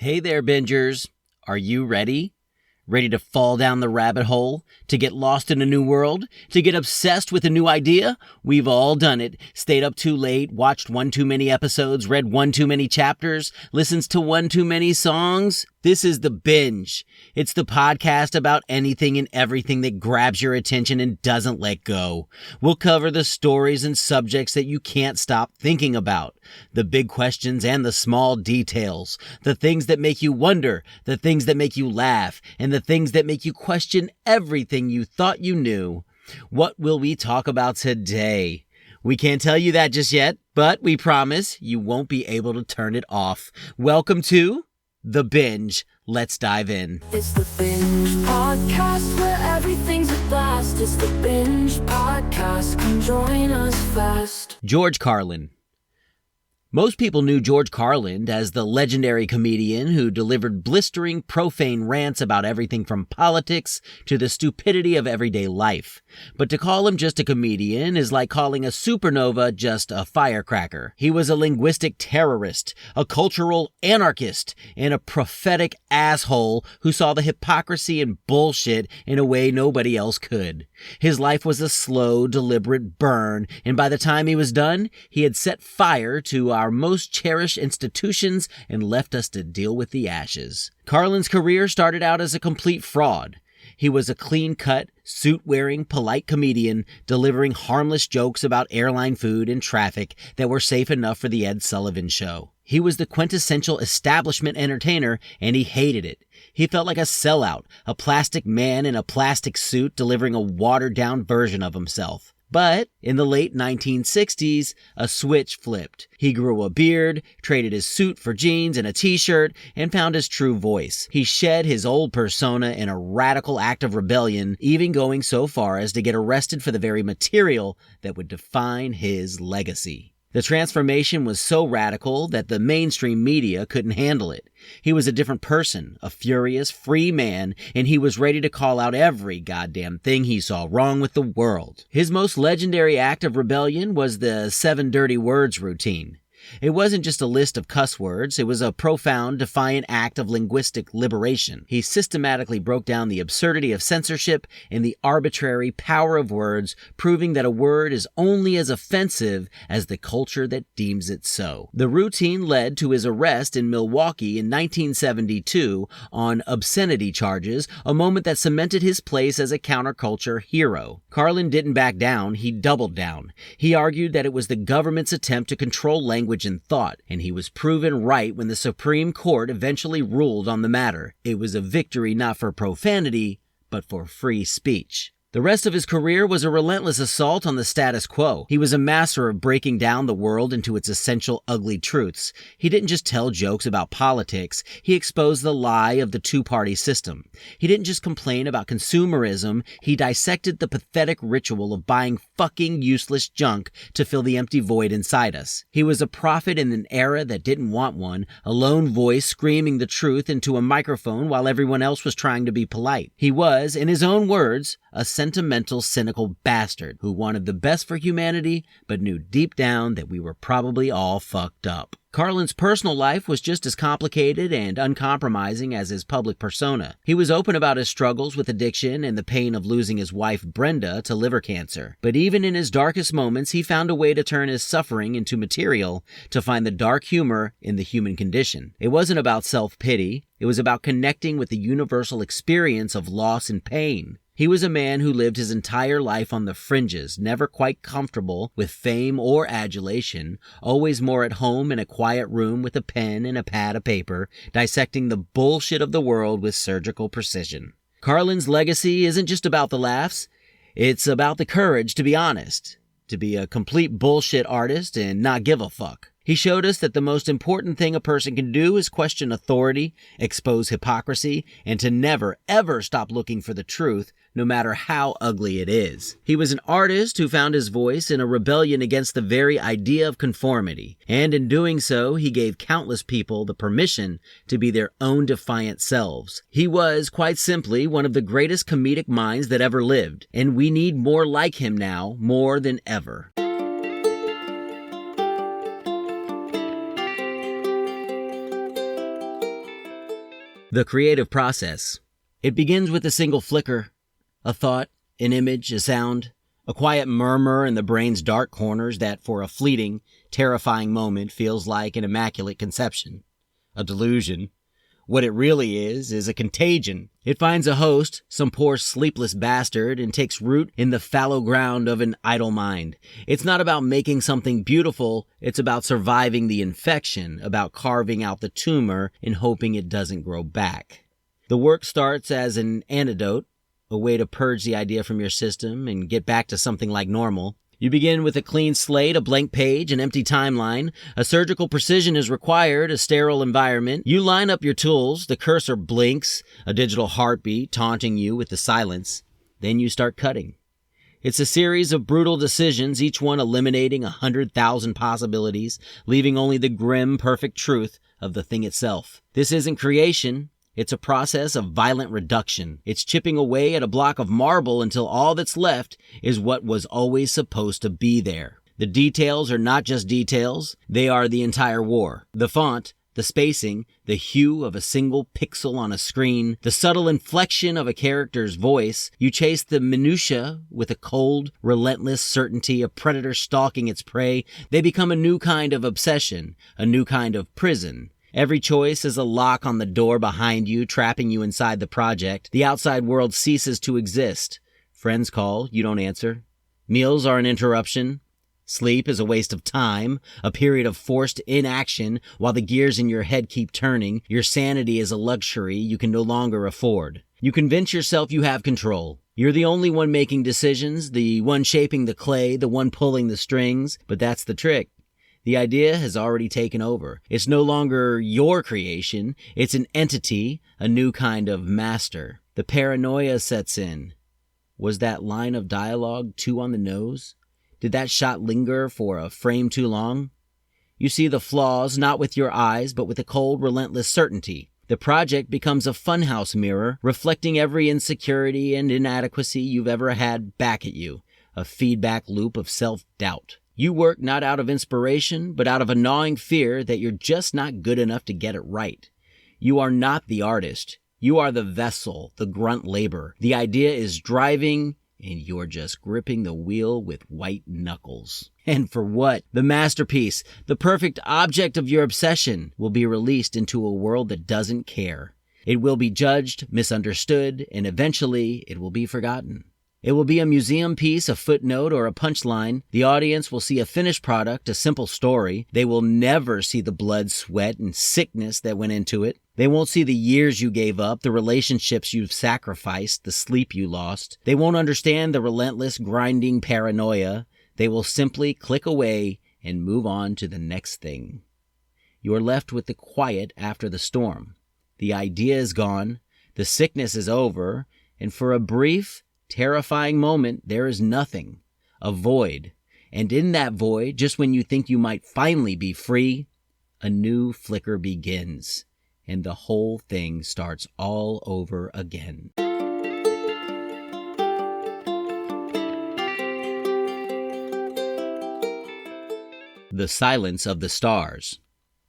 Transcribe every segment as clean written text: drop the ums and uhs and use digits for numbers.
Hey there, Bingers. Are you ready? Ready to fall down the rabbit hole? To get lost in a new world? To get obsessed with a new idea? We've all done it. Stayed up too late, watched one too many episodes, read one too many chapters, listens to one too many songs. This is The Binge. It's the podcast about anything and everything that grabs your attention and doesn't let go. We'll cover the stories and subjects that you can't stop thinking about. The big questions and the small details. The things that make you wonder. The things that make you laugh. And the things that make you question everything you thought you knew. What will we talk about today? We can't tell you that just yet, but we promise you won't be able to turn it off. Welcome to The Binge. Let's dive in. It's the Binge Podcast where everything's a blast. It's the Binge Podcast. Come join us fast. George Carlin. Most people knew George Carlin as the legendary comedian who delivered blistering, profane rants about everything from politics to the stupidity of everyday life. But to call him just a comedian is like calling a supernova just a firecracker. He was a linguistic terrorist, a cultural anarchist, and a prophetic asshole who saw the hypocrisy and bullshit in a way nobody else could. His life was a slow, deliberate burn, and by the time he was done, he had set fire to our most cherished institutions and left us to deal with the ashes. Carlin's career started out as a complete fraud. He was a clean-cut, suit-wearing, polite comedian delivering harmless jokes about airline food and traffic that were safe enough for the Ed Sullivan Show. He was the quintessential establishment entertainer, and he hated it. He felt like a sellout, a plastic man in a plastic suit delivering a watered-down version of himself. But in the late 1960s, a switch flipped. He grew a beard, traded his suit for jeans and a t-shirt, and found his true voice. He shed his old persona in a radical act of rebellion, even going so far as to get arrested for the very material that would define his legacy. The transformation was so radical that the mainstream media couldn't handle it. He was a different person, a furious, free man, and he was ready to call out every goddamn thing he saw wrong with the world. His most legendary act of rebellion was the 7 dirty words routine. It wasn't just a list of cuss words, it was a profound, defiant act of linguistic liberation. He systematically broke down the absurdity of censorship and the arbitrary power of words, proving that a word is only as offensive as the culture that deems it so. The routine led to his arrest in Milwaukee in 1972 on obscenity charges, a moment that cemented his place as a counterculture hero. Carlin didn't back down, he doubled down. He argued that it was the government's attempt to control language and thought, and he was proven right when the Supreme Court eventually ruled on the matter. It was a victory not for profanity, but for free speech. The rest of his career was a relentless assault on the status quo. He was a master of breaking down the world into its essential ugly truths. He didn't just tell jokes about politics, he exposed the lie of the two-party system. He didn't just complain about consumerism, he dissected the pathetic ritual of buying fucking useless junk to fill the empty void inside us. He was a prophet in an era that didn't want one, a lone voice screaming the truth into a microphone while everyone else was trying to be polite. He was, in his own words, a sentimental, cynical bastard who wanted the best for humanity, but knew deep down that we were probably all fucked up. Carlin's personal life was just as complicated and uncompromising as his public persona. He was open about his struggles with addiction and the pain of losing his wife Brenda to liver cancer. But even in his darkest moments, he found a way to turn his suffering into material, to find the dark humor in the human condition. It wasn't about self-pity. It was about connecting with the universal experience of loss and pain. He was a man who lived his entire life on the fringes, never quite comfortable with fame or adulation, always more at home in a quiet room with a pen and a pad of paper, dissecting the bullshit of the world with surgical precision. Carlin's legacy isn't just about the laughs, it's about the courage to be honest, to be a complete bullshit artist and not give a fuck. He showed us that the most important thing a person can do is question authority, expose hypocrisy, and to never, ever stop looking for the truth, no matter how ugly it is. He was an artist who found his voice in a rebellion against the very idea of conformity, and in doing so, he gave countless people the permission to be their own defiant selves. He was, quite simply, one of the greatest comedic minds that ever lived, and we need more like him now, more than ever. The creative process. It begins with a single flicker, a thought, an image, a sound, a quiet murmur in the brain's dark corners that for a fleeting, terrifying moment feels like an immaculate conception. A delusion. What it really is a contagion. It finds a host, some poor sleepless bastard, and takes root in the fallow ground of an idle mind. It's not about making something beautiful, it's about surviving the infection, about carving out the tumor and hoping it doesn't grow back. The work starts as an antidote, a way to purge the idea from your system and get back to something like normal. You begin with a clean slate, a blank page, an empty timeline. A surgical precision is required, a sterile environment. You line up your tools, the cursor blinks, a digital heartbeat taunting you with the silence. Then you start cutting. It's a series of brutal decisions, each one eliminating 100,000 possibilities, leaving only the grim, perfect truth of the thing itself. This isn't creation. It's a process of violent reduction. It's chipping away at a block of marble until all that's left is what was always supposed to be there. The details are not just details, they are the entire war. The font, the spacing, the hue of a single pixel on a screen, the subtle inflection of a character's voice. You chase the minutiae with a cold, relentless certainty, a predator stalking its prey. They become a new kind of obsession, a new kind of prison. Every choice is a lock on the door behind you, trapping you inside the project. The outside world ceases to exist. Friends call, you don't answer. Meals are an interruption. Sleep is a waste of time, a period of forced inaction while the gears in your head keep turning. Your sanity is a luxury you can no longer afford. You convince yourself you have control. You're the only one making decisions, the one shaping the clay, the one pulling the strings, but that's the trick. The idea has already taken over. It's no longer your creation. It's an entity, a new kind of master. The paranoia sets in. Was that line of dialogue too on the nose? Did that shot linger for a frame too long? You see the flaws not with your eyes, but with a cold, relentless certainty. The project becomes a funhouse mirror, reflecting every insecurity and inadequacy you've ever had back at you, a feedback loop of self-doubt. You work not out of inspiration, but out of a gnawing fear that you're just not good enough to get it right. You are not the artist. You are the vessel, the grunt labor. The idea is driving, and you're just gripping the wheel with white knuckles. And for what? The masterpiece, the perfect object of your obsession, will be released into a world that doesn't care. It will be judged, misunderstood, and eventually it will be forgotten. It will be a museum piece, a footnote, or a punchline. The audience will see a finished product, a simple story. They will never see the blood, sweat, and sickness that went into it. They won't see the years you gave up, the relationships you've sacrificed, the sleep you lost. They won't understand the relentless, grinding paranoia. They will simply click away and move on to the next thing. You're left with the quiet after the storm. The idea is gone. The sickness is over. And for a brief, terrifying moment, there is nothing, a void. And in that void, just when you think you might finally be free, a new flicker begins, and the whole thing starts all over again. The silence of the stars.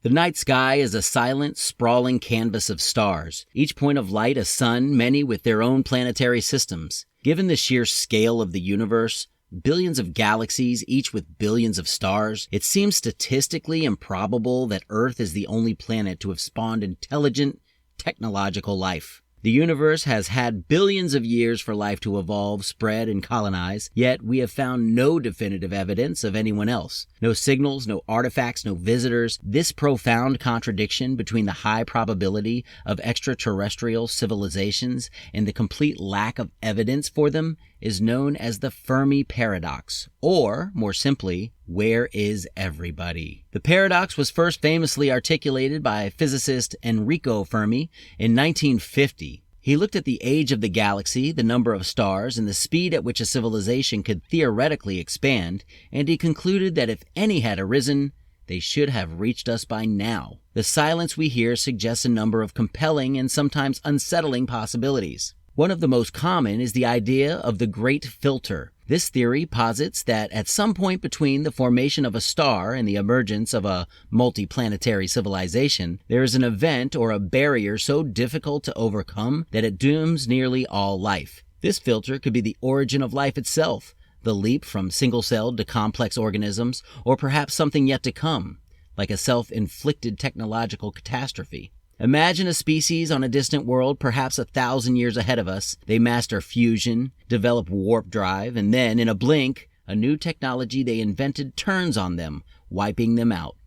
The night sky is a silent, sprawling canvas of stars, each point of light a sun, many with their own planetary systems. Given the sheer scale of the universe, billions of galaxies, each with billions of stars, it seems statistically improbable that Earth is the only planet to have spawned intelligent, technological life. The universe has had billions of years for life to evolve, spread, and colonize, yet we have found no definitive evidence of anyone else. No signals, no artifacts, no visitors. This profound contradiction between the high probability of extraterrestrial civilizations and the complete lack of evidence for them is known as the Fermi paradox, or, more simply, where is everybody? The paradox was first famously articulated by physicist Enrico Fermi in 1950. He looked at the age of the galaxy, the number of stars, and the speed at which a civilization could theoretically expand, and he concluded that if any had arisen, they should have reached us by now. The silence we hear suggests a number of compelling and sometimes unsettling possibilities. One of the most common is the idea of the Great Filter, This theory posits that at some point between the formation of a star and the emergence of a multiplanetary civilization, there is an event or a barrier so difficult to overcome that it dooms nearly all life. This filter could be the origin of life itself, the leap from single-celled to complex organisms, or perhaps something yet to come, like a self-inflicted technological catastrophe. Imagine a species on a distant world, perhaps 1,000 years ahead of us. They master fusion, develop warp drive, and then, in a blink, a new technology they invented turns on them, wiping them out.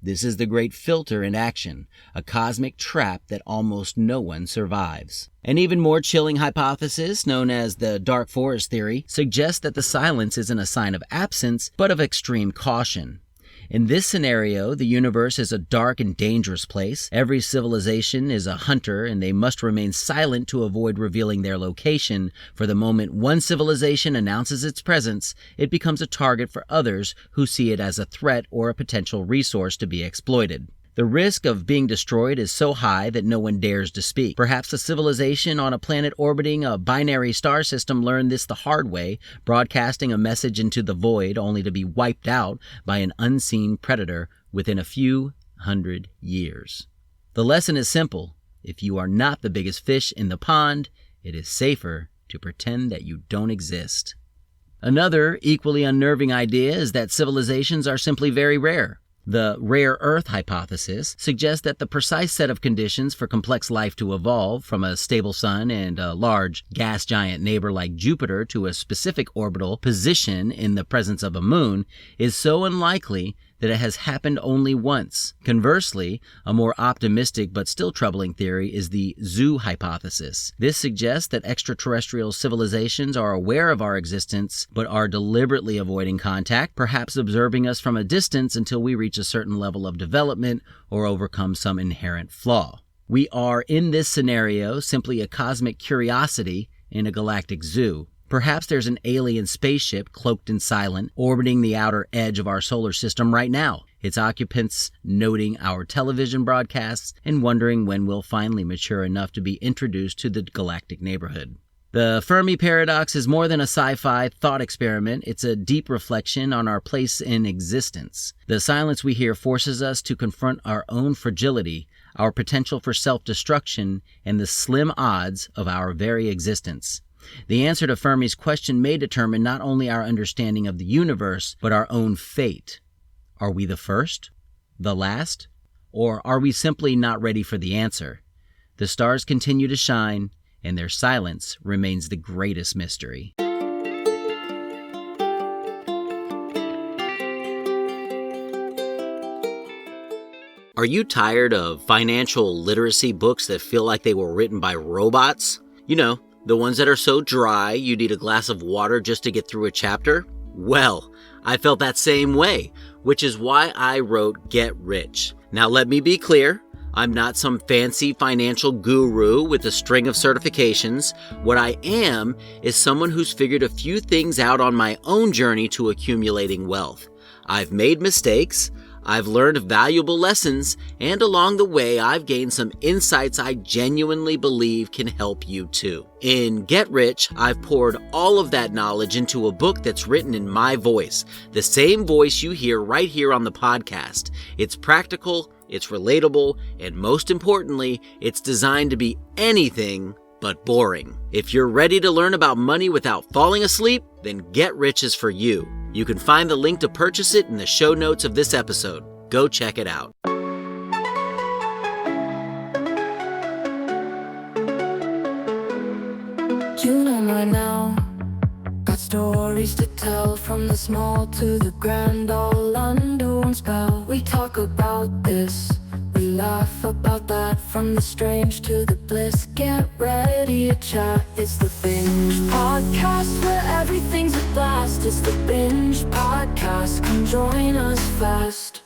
This is the great filter in action, a cosmic trap that almost no one survives. An even more chilling hypothesis, known as the dark forest theory, suggests that the silence isn't a sign of absence, but of extreme caution. In this scenario, the universe is a dark and dangerous place. Every civilization is a hunter, and they must remain silent to avoid revealing their location. For the moment one civilization announces its presence, it becomes a target for others who see it as a threat or a potential resource to be exploited. The risk of being destroyed is so high that no one dares to speak. Perhaps a civilization on a planet orbiting a binary star system learned this the hard way, broadcasting a message into the void only to be wiped out by an unseen predator within a few hundred years. The lesson is simple. If you are not the biggest fish in the pond, it is safer to pretend that you don't exist. Another equally unnerving idea is that civilizations are simply very rare. The rare Earth hypothesis suggests that the precise set of conditions for complex life to evolve, from a stable sun and a large gas giant neighbor like Jupiter to a specific orbital position in the presence of a moon, is so unlikely that it has happened only once. Conversely, a more optimistic but still troubling theory is the zoo hypothesis. This suggests that extraterrestrial civilizations are aware of our existence but are deliberately avoiding contact, perhaps observing us from a distance until we reach a certain level of development or overcome some inherent flaw. We are, in this scenario, simply a cosmic curiosity in a galactic zoo. Perhaps there's an alien spaceship, cloaked and silent, orbiting the outer edge of our solar system right now, its occupants noting our television broadcasts and wondering when we'll finally mature enough to be introduced to the galactic neighborhood. The Fermi paradox is more than a sci-fi thought experiment. It's a deep reflection on our place in existence. The silence we hear forces us to confront our own fragility, our potential for self-destruction, and the slim odds of our very existence. The answer to Fermi's question may determine not only our understanding of the universe, but our own fate. Are we the first? The last? Or are we simply not ready for the answer? The stars continue to shine, and their silence remains the greatest mystery. Are you tired of financial literacy books that feel like they were written by robots? You know, the ones that are so dry you need a glass of water just to get through a chapter? Well, I felt that same way, which is why I wrote Get Rich. Now let me be clear, I'm not some fancy financial guru with a string of certifications. What I am is someone who's figured a few things out on my own journey to accumulating wealth. I've made mistakes, I've learned valuable lessons, and along the way, I've gained some insights I genuinely believe can help you too. In Get Rich, I've poured all of that knowledge into a book that's written in my voice, the same voice you hear right here on the podcast. It's practical, it's relatable, and most importantly, it's designed to be anything but boring. If you're ready to learn about money without falling asleep, then Get Rich is for you. You can find the link to purchase it in the show notes of this episode. Go check it out. You know by now, got stories to tell, from the small to the grand, all under one spell. We talk about this, we laugh about that, from the strange to the bliss. Get ready to chat. It's the Binge Podcast, where everything's a blast. It's the Binge Podcast, come join us fast.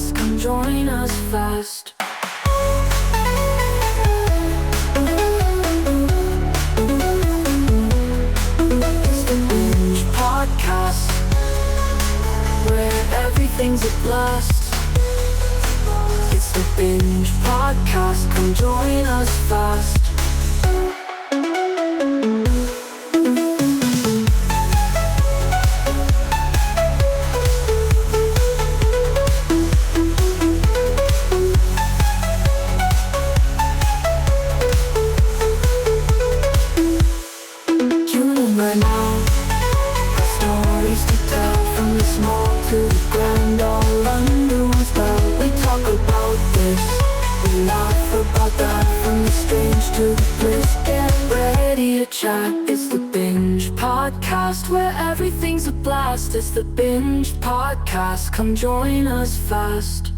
podcast, come join us fast. It's the Binge Podcast, where everything's a blast. It's the Binge Podcast, come join us fast. Tune in right now, got stories to tell, from the small to the grand, all under one spell. We talk about this, we laugh about that, from the strange to the bliss. Get ready to chat. It's the Binge Podcast, where everything's a blast. It's the Binge Podcast, come join us fast.